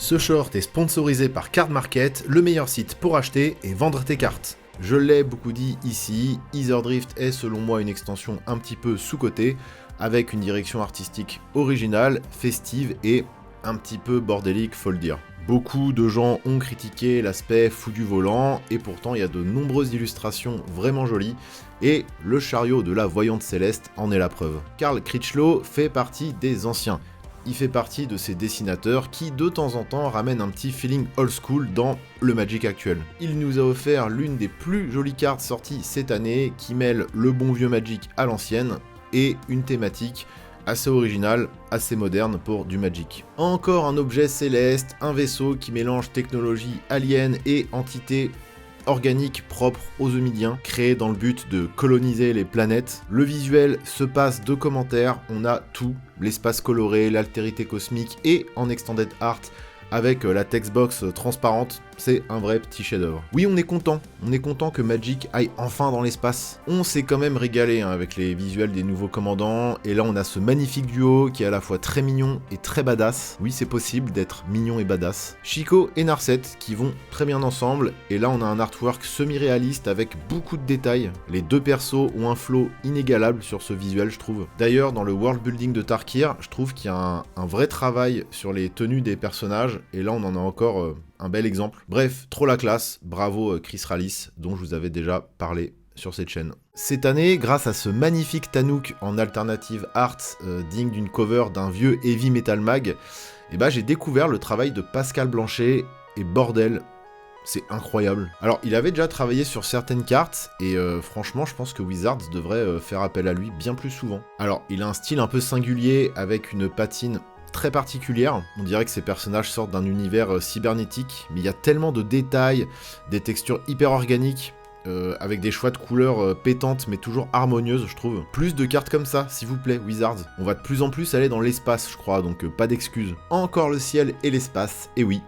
Ce short est sponsorisé par Card Market, le meilleur site pour acheter et vendre tes cartes. Je l'ai beaucoup dit ici, Eatherdrift est selon moi une extension un petit peu sous-cotée, avec une direction artistique originale, festive et un petit peu bordélique, faut le dire. Beaucoup de gens ont critiqué l'aspect fou du volant, et pourtant il y a de nombreuses illustrations vraiment jolies, et le chariot de la voyante céleste en est la preuve. Carl Critchlow fait partie des anciens. Il fait partie de ces dessinateurs qui, de temps en temps, ramènent un petit feeling old school dans le Magic actuel. Il nous a offert l'une des plus jolies cartes sorties cette année, qui mêle le bon vieux Magic à l'ancienne, et une thématique assez originale, assez moderne pour du Magic. Encore un objet céleste, un vaisseau qui mélange technologie alien et entité organique propre aux Eumidiens, créé dans le but de coloniser les planètes. Le visuel se passe de commentaires, on a tout, l'espace coloré, l'altérité cosmique et en extended art avec la textbox transparente, c'est un vrai petit chef-d'œuvre. Oui, on est content que Magic aille enfin dans l'espace. On s'est quand même régalé avec les visuels des nouveaux commandants, et là on a ce magnifique duo qui est à la fois très mignon et très badass. Oui, c'est possible d'être mignon et badass. Chico et Narset qui vont très bien ensemble, et là on a un artwork semi-réaliste avec beaucoup de détails. Les deux persos ont un flow inégalable sur ce visuel, je trouve. D'ailleurs, dans le world building de Tarkir, je trouve qu'il y a un vrai travail sur les tenues des personnages, et là on en a encore un bel exemple. Bref, trop la classe, bravo Chris Rallis, dont je vous avais déjà parlé sur cette chaîne. Cette année, grâce à ce magnifique Tanook en alternative art, digne d'une cover d'un vieux heavy metal mag, j'ai découvert le travail de Pascal Blanchet, et bordel, c'est incroyable. Alors, il avait déjà travaillé sur certaines cartes, et franchement, je pense que Wizards devrait faire appel à lui bien plus souvent. Alors, il a un style un peu singulier, avec une patine très particulière. On dirait que ces personnages sortent d'un univers cybernétique, mais il y a tellement de détails, des textures hyper organiques, avec des choix de couleurs pétantes mais toujours harmonieuses, je trouve. Plus de cartes comme ça, s'il vous plaît, Wizards. On va de plus en plus aller dans l'espace, je crois, donc pas d'excuses. Encore le ciel et l'espace, et oui,